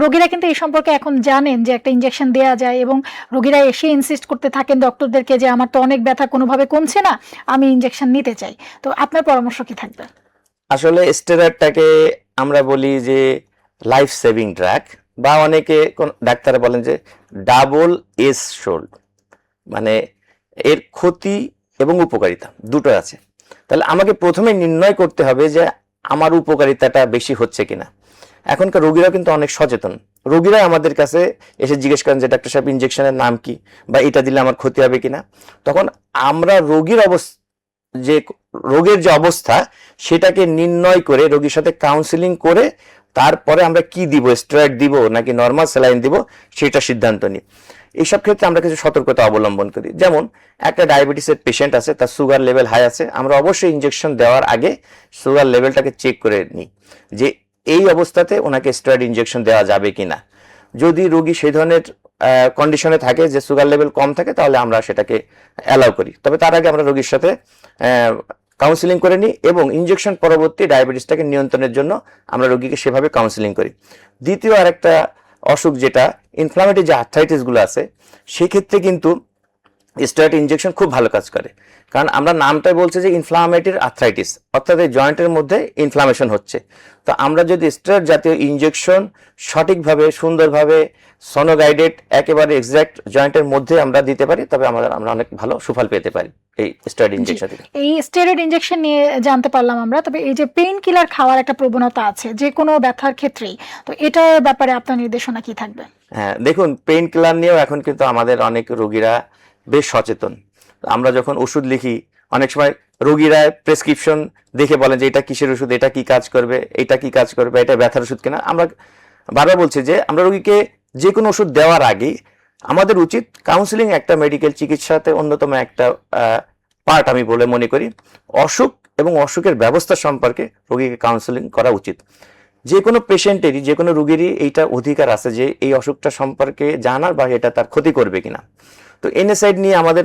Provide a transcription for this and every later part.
রোগীরা কিন্তু এই সম্পর্কে এখন জানেন যে একটা ইনজেকশন দেয়া যায়, এবং রোগীরা এসে ইনসিস্ট করতে থাকেন ডক্টরদেরকে যে আমার তো অনেক ব্যথা কোনোভাবে কমছে না, আমি ইনজেকশন নিতে চাই। তো আপনার পরামর্শ কি থাকবে? আসলে স্টেরয়েডটাকে আমরা বলি যে লাইফ সেভিং ড্রাগ, বা অনেকে ডাক্তার বলেন যে ডাবল এস শোল্ড, মানে এর ক্ষতি এবং উপকারিতা দুটো আছে। তাহলে আমাকে প্রথমে নির্ণয় করতে হবে যে আমার উপকারিতাটা বেশি হচ্ছে কিনা। এখনকার রোগীরা কিন্তু অনেক সচেতন, রোগীরাই আমাদের কাছে এসে জিজ্ঞেস করেন যে ডাক্তার সাহেব ইনজেকশনের নাম কি, বা এটা দিলে আমার ক্ষতি হবে কিনা। তখন আমরা যে রোগের যে অবস্থা সেটাকে নির্ণয় করে রোগীর সাথে কাউন্সিলিং করে তারপরে আমরা কি দিব, স্টেরয়েড দিব নাকি নর্মাল স্যালাইন দিব, সেটা সিদ্ধান্ত নিই। এইসব ক্ষেত্রে আমরা কিছু সতর্কতা অবলম্বন করি। যেমন একটা ডায়াবেটিসের পেশেন্ট আছে, তার সুগার লেভেল হাই আছে, আমরা অবশ্যই ইনজেকশন দেওয়ার আগে সুগার লেভেলটাকে চেক করে নিই যে এই অবস্থাতে ওনাকে স্টেরয়েড ইনজেকশন দেওয়া যাবে কিনা। যদি রোগী সেই ধরনের কন্ডিশনে থাকে যে সুগার লেভেল কম থাকে, তাহলে আমরা সেটাকে অ্যালাউ করি। তবে তার আগে আমরা রোগীর সাথে কাউন্সিলিং করে নিই, এবং ইনজেকশন পরবর্তী ডায়াবেটিসটাকে নিয়ন্ত্রণের জন্য আমরা রোগীকে সেভাবে কাউন্সিলিং করি। দ্বিতীয় আরেকটা অসুখ যেটা ইনফ্লামেটরি যে আর্থ্রাইটিসগুলো আছে, সেক্ষেত্রে কিন্তু স্টেরয়েড ইনজেকশন খুব ভালো কাজ করে। কারণ আমরা নামটাই বলছে যে ইনফ্লামেটরি আর্থ্রাইটিস, অর্থাৎ এই জয়েন্টের মধ্যে ইনফ্লামেশন হচ্ছে। তো আমরা যদি স্টেরয়েড জাতীয় ইনজেকশন সঠিকভাবে সুন্দরভাবে সোনোগাইডেড একেবারে এক্সাক্ট জয়েন্টের মধ্যে আমরা দিতে পারি, তবে আমরা অনেক ভালো সুফল পেতে পারি এই স্টেরয়েড ইনজেকশন থেকে। এই স্টেরয়েড ইনজেকশন নিয়ে জানতে পারলাম আমরা, তবে এই যে পেইন কিলার খাওয়ার একটা প্রবণতা আছে যে কোনো ব্যথার ক্ষেত্রেই, তো এটার ব্যাপারে আপনার নির্দেশনা কি থাকবে? হ্যাঁ, দেখুন, পেইন কিলার নিয়েও এখন কিন্তু আমাদের অনেক রোগীরা বেশ সচেতন। আমরা যখন ওষুধ লিখি, অনেক সময় রোগীরা প্রেসক্রিপশন দেখে বলেন যে এটা কিসের ওষুধ, এটা কি কাজ করবে, এটা কি কাজ করবে, এটা ব্যথার ওষুধ কিনা। আমরা বারবার বলছি যে আমরা রোগীকে যে কোনো ওষুধ দেওয়ার আগে আমাদের উচিত কাউন্সিলিং একটা মেডিকেল চিকিৎসাতে অন্যতম একটা পার্ট আমি বলে মনে করি। অসুখ এবং অসুখের ব্যবস্থা সম্পর্কে রোগীকে কাউন্সিলিং করা উচিত। যে কোনো পেশেন্টেরই, যে কোনো রোগীরই এইটা অধিকার আছে যে এই অসুখটা সম্পর্কে জানার, বা এটা তার ক্ষতি করবে কিনা। তো এনএসআইড নিয়ে আমাদের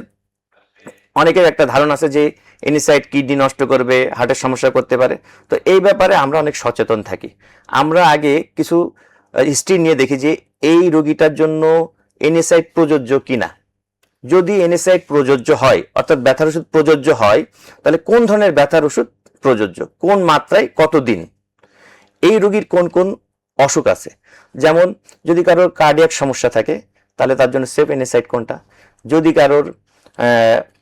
অনেকের একটা ধারণা আছে যে এনএসআইড কিডনি নষ্ট করবে, হার্টের সমস্যা করতে পারে। তো এই ব্যাপারে আমরা অনেক সচেতন থাকি। আমরা আগে কিছু হিস্ট্রি নিয়ে দেখি যে এই রোগীটার জন্য এনএসআইড প্রযোজ্য কিনা। যদি এনএসআইড প্রযোজ্য হয়, অর্থাৎ ব্যথার ওষুধ প্রযোজ্য হয়, তাহলে কোন ধরনের ব্যথার ওষুধ প্রযোজ্য, কোন মাত্রায়, কতদিন, এই রোগীর কোন কোন অসুখ আছে। যেমন যদি কারোর কার্ডিয়াক সমস্যা থাকে, তাহলে তার জন্য সেফ এনএসআইড কোনটা। যদি কারোর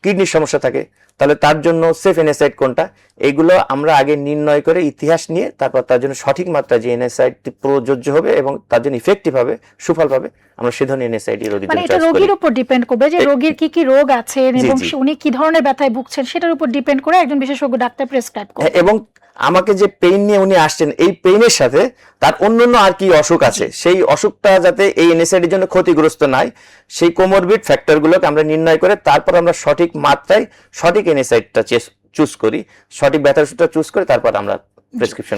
কিডনির সমস্যা থাকে, তাহলে তার জন্য সেফ এনএসআইড কোনটা। এগুলো আমরা আগে নির্ণয় করে ইতিহাস নিয়ে তারপর তার জন্য সঠিক মাত্রা যে এনএসআইড প্রযোজ্য হবে এবং তার জন্য ইফেক্টিভ হবে, সুফল পাবে, আমরা সে ধরনের এনএসআইড রোগীর মানে জন্য এটা চয়েস করি। রোগীর উপর ডিপেন্ড করবে যে রোগীর কি কি রোগ আছে এবং জি। উনি কি ধরনের ব্যথায় ভুগছেন, সেটার উপর ডিপেন্ড করে একজন বিশেষজ্ঞ ডাক্তার প্রেসক্রাইব করবে। এবং আমাকে যে পেইন নিয়ে উনি আসছেন, এই পেইনের সাথে তার অন্যান্য আর কি অসুখ আছে, সেই অসুখটা যাতে এই এনএসআইড এর জন্য ক্ষতিগ্রস্ত নাই, সেই কোমরবিড ফ্যাক্টরগুলোকে আমরা নির্ণয় করে তারপর আমরা সঠিক মাত্রায় সঠিক এনএসআইডটা চুজ করি, সঠিক ব্যথার ওষুধটা চুজ করে তারপর আমরা প্রেসক্রিপশন